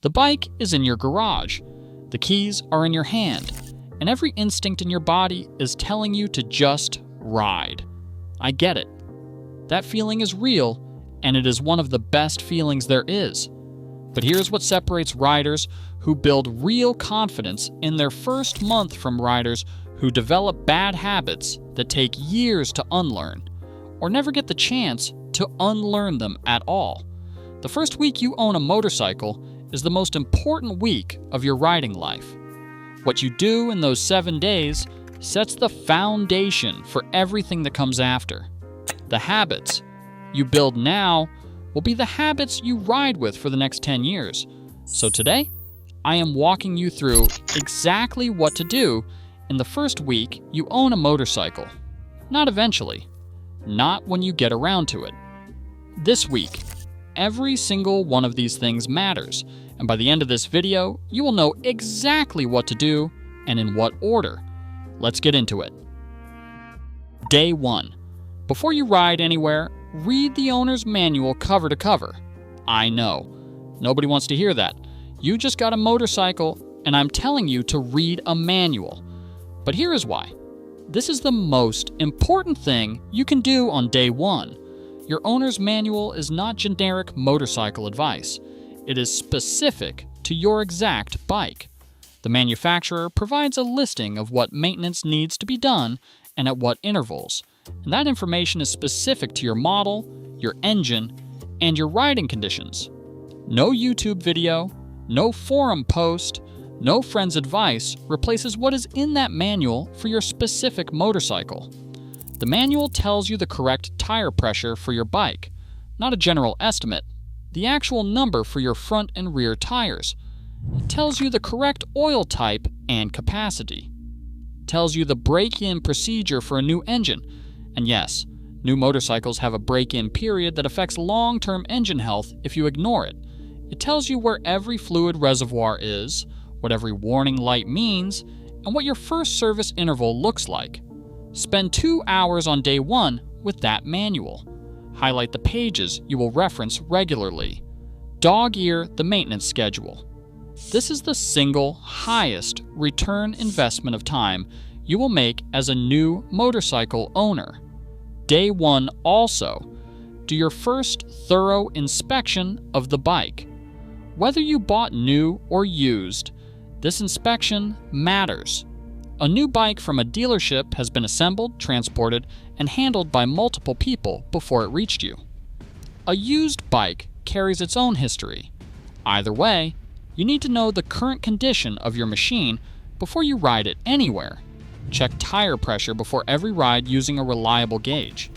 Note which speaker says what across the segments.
Speaker 1: The bike is in your garage. The keys are in your hand, and every instinct in your body is telling you to just ride. I get it. That feeling is real, and it is one of the best feelings there is. But here's what separates riders who build real confidence in their first month from riders who develop bad habits that take years to unlearn, or never get the chance to unlearn them at all. The first week you own a motorcycle is the most important week of your riding life. What you do in those 7 days sets the foundation for everything that comes after. The habits you build now will be the habits you ride with for the next 10 years. So today, I am walking you through exactly what to do in the first week you own a motorcycle. Not eventually. Not when you get around to it. This week, every single one of these things matters, and by the end of this video, you will know exactly what to do and in what order. Let's get into it. Day 1. Before you ride anywhere, read the owner's manual cover to cover. I know. Nobody wants to hear that. You just got a motorcycle, and I'm telling you to read a manual. But here is why. This is the most important thing you can do on day 1. Your owner's manual is not generic motorcycle advice. It is specific to your exact bike. The manufacturer provides a listing of what maintenance needs to be done and at what intervals. And that information is specific to your model, your engine, and your riding conditions. No YouTube video, no forum post, no friend's advice replaces what is in that manual for your specific motorcycle. The manual tells you the correct tire pressure for your bike, not a general estimate, the actual number for your front and rear tires. It tells you the correct oil type and capacity. It tells you the break-in procedure for a new engine. And yes, new motorcycles have a break-in period that affects long-term engine health if you ignore it. It tells you where every fluid reservoir is, what every warning light means, and what your first service interval looks like. Spend 2 hours on day 1 with that manual. Highlight the pages you will reference regularly. Dog-ear the maintenance schedule. This is the single highest return investment of time you will make as a new motorcycle owner. Day 1 also, do your first thorough inspection of the bike. Whether you bought new or used, this inspection matters. A new bike from a dealership has been assembled, transported, and handled by multiple people before it reached you. A used bike carries its own history. Either way, you need to know the current condition of your machine before you ride it anywhere. Check tire pressure before every ride using a reliable gauge.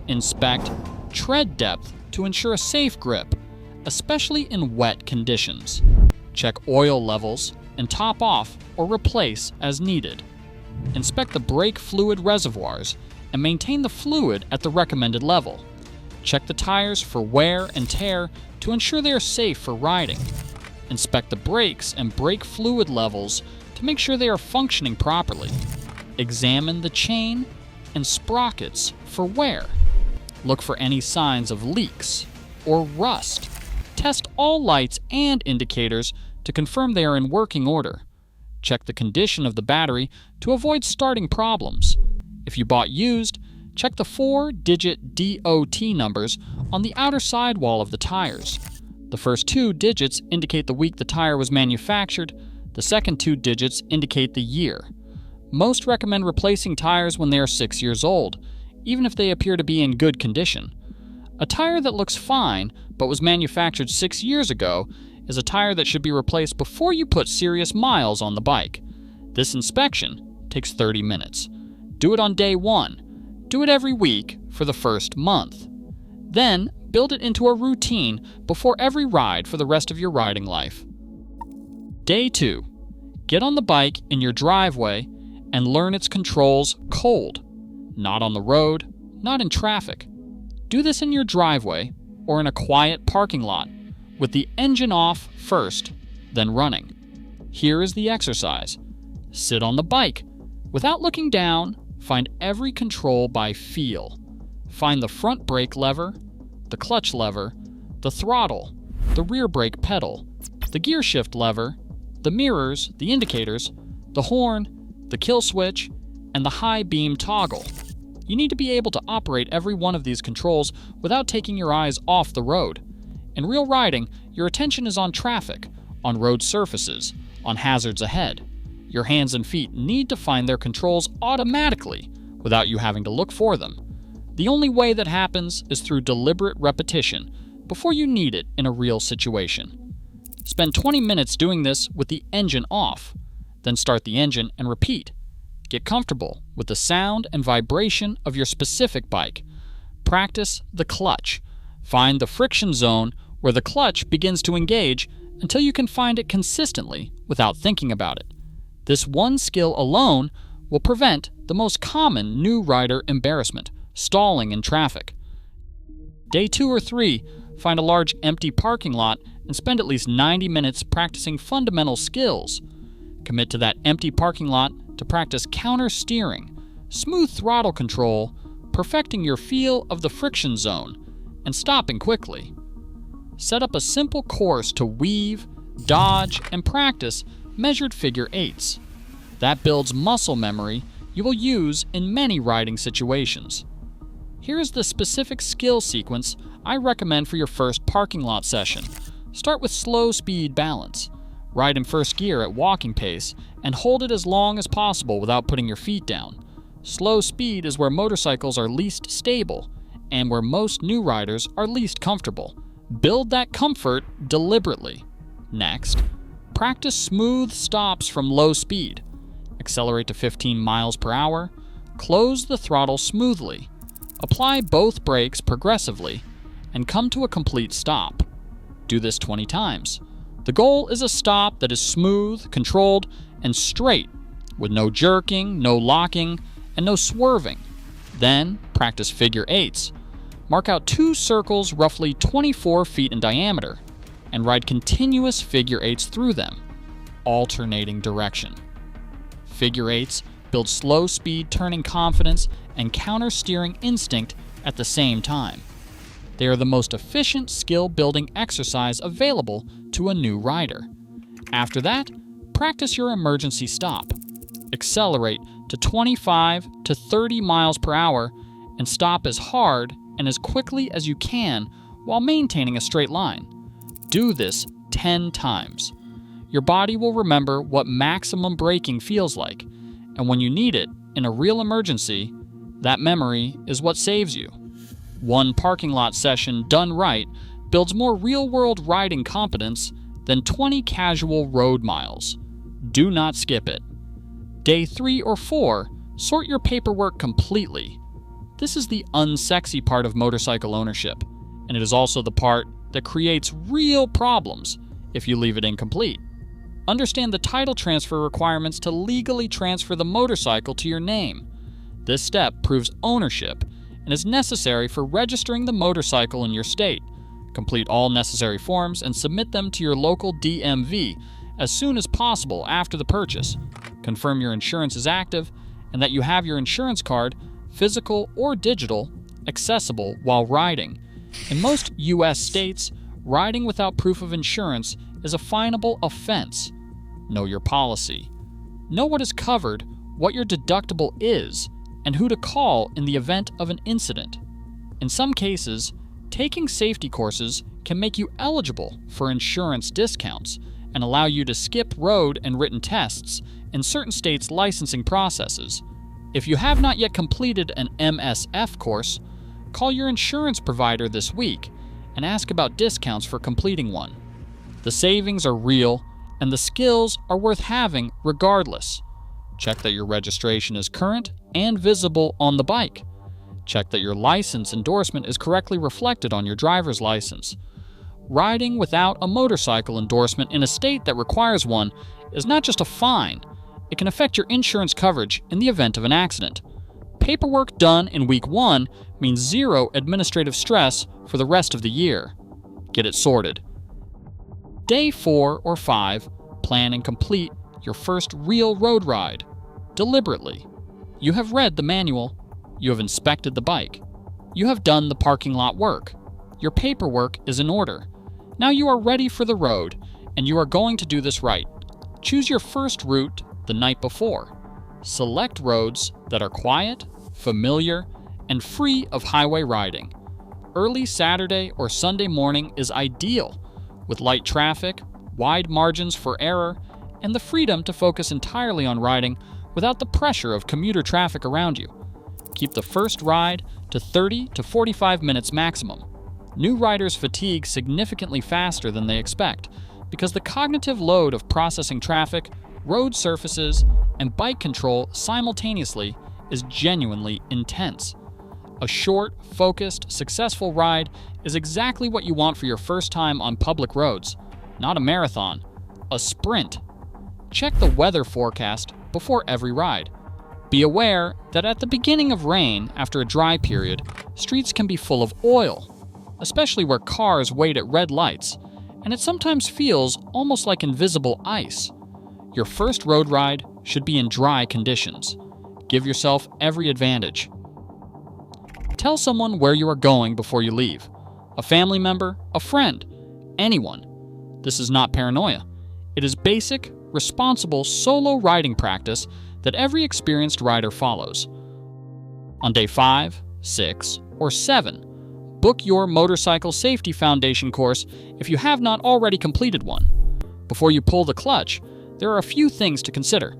Speaker 1: Inspect tread depth to ensure a safe grip, especially in wet conditions. Check oil levels and top off or replace as needed. Inspect the brake fluid reservoirs and maintain the fluid at the recommended level. Check the tires for wear and tear to ensure they are safe for riding. Inspect the brakes and brake fluid levels to make sure they are functioning properly. Examine the chain and sprockets for wear. Look for any signs of leaks or rust. Test all lights and indicators to confirm they are in working order. Check the condition of the battery to avoid starting problems. If you bought used, check the 4-digit DOT numbers on the outer sidewall of the tires. The first 2 digits indicate the week the tire was manufactured. The second 2 digits indicate the year. Most recommend replacing tires when they are 6 years old, even if they appear to be in good condition. A tire that looks fine but was manufactured 6 years ago is a tire that should be replaced before you put serious miles on the bike. This inspection takes 30 minutes. Do it on day 1. Do it every week for the first month. Then, build it into a routine before every ride for the rest of your riding life. Day 2. Get on the bike in your driveway and learn its controls cold. Not on the road, not in traffic. Do this in your driveway or in a quiet parking lot, with the engine off first, then running. Here is the exercise. Sit on the bike. Without looking down, find every control by feel. Find the front brake lever, the clutch lever, the throttle, the rear brake pedal, the gear shift lever, the mirrors, the indicators, the horn, the kill switch, and the high beam toggle. You need to be able to operate every one of these controls without taking your eyes off the road. In real riding, your attention is on traffic, on road surfaces, on hazards ahead. Your hands and feet need to find their controls automatically without you having to look for them. The only way that happens is through deliberate repetition before you need it in a real situation. Spend 20 minutes doing this with the engine off, then start the engine and repeat. Get comfortable with the sound and vibration of your specific bike. Practice the clutch. Find the friction zone where the clutch begins to engage until you can find it consistently without thinking about it. This one skill alone will prevent the most common new rider embarrassment, stalling in traffic. Day 2 or 3, find a large empty parking lot and spend at least 90 minutes practicing fundamental skills. Commit to that empty parking lot to practice counter steering, smooth throttle control, perfecting your feel of the friction zone, and stopping quickly. Set up a simple course to weave, dodge, and practice measured figure eights. That builds muscle memory you will use in many riding situations. Here is the specific skill sequence I recommend for your first parking lot session. Start with slow speed balance. Ride in first gear at walking pace and hold it as long as possible without putting your feet down. Slow speed is where motorcycles are least stable and where most new riders are least comfortable. Build that comfort deliberately. Next, practice smooth stops from low speed. Accelerate to 15 miles per hour. Close the throttle smoothly. Apply both brakes progressively and come to a complete stop. Do this 20 times. The goal is a stop that is smooth, controlled, and straight, with no jerking, no locking, and no swerving. Then, practice figure eights. Mark out 2 circles roughly 24 feet in diameter, and ride continuous figure eights through them, alternating direction. Figure eights build slow speed turning confidence and counter steering instinct at the same time. They are the most efficient skill building exercise available to a new rider. After that, practice your emergency stop. Accelerate to 25 to 30 miles per hour and stop as hard and as quickly as you can while maintaining a straight line. Do this 10 times. Your body will remember what maximum braking feels like, and when you need it in a real emergency, that memory is what saves you. One parking lot session done right builds more real-world riding competence than 20 casual road miles. Do not skip it. Day 3 or 4, sort your paperwork completely. This is the unsexy part of motorcycle ownership, and it is also the part that creates real problems if you leave it incomplete. Understand the title transfer requirements to legally transfer the motorcycle to your name. This step proves ownership and is necessary for registering the motorcycle in your state. Complete all necessary forms and submit them to your local DMV as soon as possible after the purchase. Confirm your insurance is active and that you have your insurance card, physical or digital, accessible while riding. In most U.S. states, riding without proof of insurance is a finable offense. Know your policy. Know what is covered, what your deductible is, and who to call in the event of an incident. In some cases, taking safety courses can make you eligible for insurance discounts and allow you to skip road and written tests in certain states' licensing processes. If you have not yet completed an MSF course, call your insurance provider this week and ask about discounts for completing one. The savings are real, and the skills are worth having regardless. Check that your registration is current and visible on the bike. Check that your license endorsement is correctly reflected on your driver's license. Riding without a motorcycle endorsement in a state that requires one is not just a fine, it can affect your insurance coverage in the event of an accident. Paperwork done in week 1 means 0 administrative stress for the rest of the year. Get it sorted. Day 4 or 5, plan and complete your first real road ride. Deliberately. You have read the manual. You have inspected the bike. You have done the parking lot work. Your paperwork is in order. Now you are ready for the road, And you are going to do this right. Choose your first route the night before. Select roads that are quiet, familiar, and free of highway riding. Early Saturday or Sunday morning is ideal, with light traffic, wide margins for error, and the freedom to focus entirely on riding without the pressure of commuter traffic around you. Keep the first ride to 30 to 45 minutes maximum. New riders fatigue significantly faster than they expect because the cognitive load of processing traffic, road surfaces, and bike control simultaneously is genuinely intense. A short, focused, successful ride is exactly what you want for your first time on public roads. Not a marathon, a sprint. Check the weather forecast before every ride. Be aware that at the beginning of rain, after a dry period, streets can be full of oil, especially where cars wait at red lights, and it sometimes feels almost like invisible ice. Your first road ride should be in dry conditions. Give yourself every advantage. Tell someone where you are going before you leave. A family member, a friend, anyone. This is not paranoia. It is basic, responsible solo riding practice that every experienced rider follows. On day 5, 6, or 7, book your Motorcycle Safety Foundation course if you have not already completed one. Before you pull the clutch, there are a few things to consider.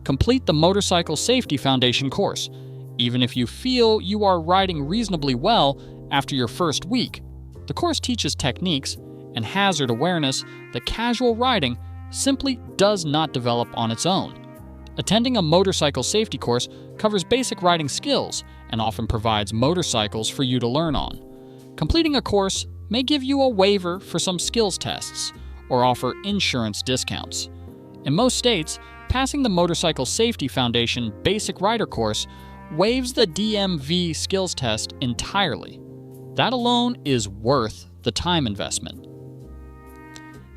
Speaker 1: Complete the Motorcycle Safety Foundation course, even if you feel you are riding reasonably well after your first week. The course teaches techniques and hazard awareness that casual riding simply does not develop on its own. Attending a motorcycle safety course covers basic riding skills and often provides motorcycles for you to learn on. Completing a course may give you a waiver for some skills tests or offer insurance discounts. In most states, passing the Motorcycle Safety Foundation Basic Rider course waives the DMV skills test entirely. That alone is worth the time investment.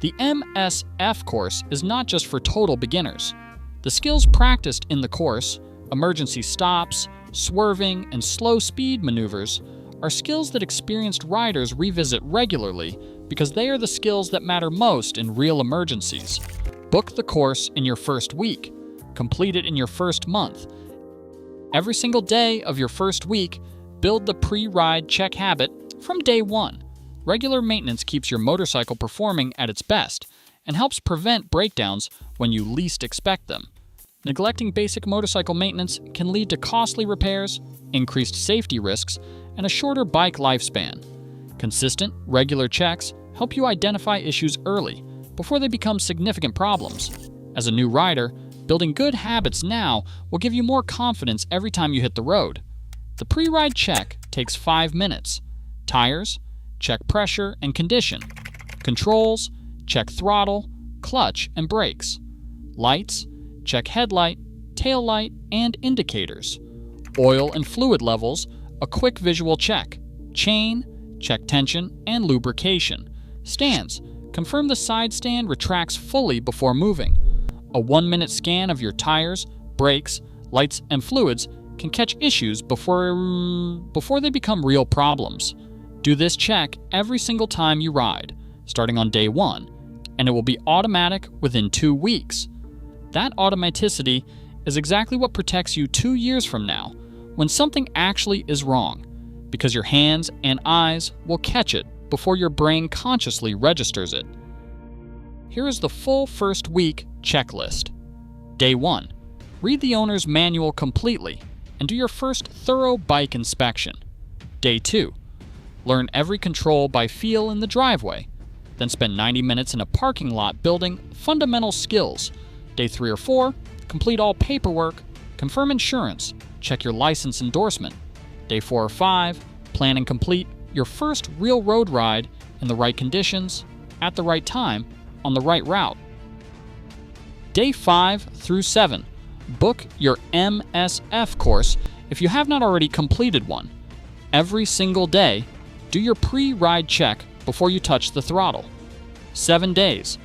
Speaker 1: The MSF course is not just for total beginners. The skills practiced in the course, emergency stops, swerving, and slow speed maneuvers, are skills that experienced riders revisit regularly because they are the skills that matter most in real emergencies. Book the course in your first week. Complete it in your first month. Every single day of your first week, build the pre-ride check habit from day 1. Regular maintenance keeps your motorcycle performing at its best and helps prevent breakdowns when you least expect them. Neglecting basic motorcycle maintenance can lead to costly repairs, increased safety risks, and a shorter bike lifespan. Consistent, regular checks help you identify issues early, before they become significant problems. As a new rider, building good habits now will give you more confidence every time you hit the road. The pre-ride check takes 5 minutes. Tires, check pressure and condition. Controls, check throttle, clutch, and brakes. Lights, check headlight, tail light, and indicators. Oil and fluid levels, a quick visual check. Chain, check tension and lubrication. Stands, confirm the side stand retracts fully before moving. A 1-minute scan of your tires, brakes, lights, and fluids can catch issues before they become real problems. Do this check every single time you ride, starting on day 1, and it will be automatic within 2 weeks. That automaticity is exactly what protects you 2 years from now, when something actually is wrong, because your hands and eyes will catch it before your brain consciously registers it. Here is the full first week checklist. Day 1. Read the owner's manual completely and do your first thorough bike inspection. Day 2. Learn every control by feel in the driveway, then spend 90 minutes in a parking lot building fundamental skills. Day 3 or 4. Complete all paperwork, confirm insurance, check your license endorsement. Day 4 or 5. Plan and complete your first real road ride in the right conditions, at the right time, on the right route. Day 5 through 7. Book your MSF course if you have not already completed one. Every single day, do your pre-ride check before you touch the throttle. 7 days,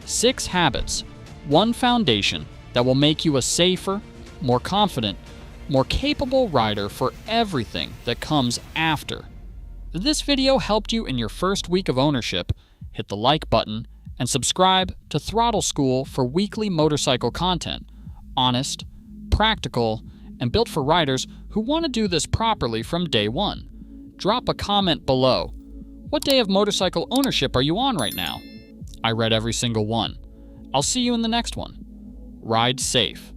Speaker 1: 6 habits, 1 foundation that will make you a safer, more confident, more capable rider for everything that comes after. If this video helped you in your first week of ownership, hit the like button and subscribe to Throttle School for weekly motorcycle content. Honest, practical, and built for riders who want to do this properly from day one. Drop a comment below. What day of motorcycle ownership are you on right now? I read every single one. I'll see you in the next one. Ride safe.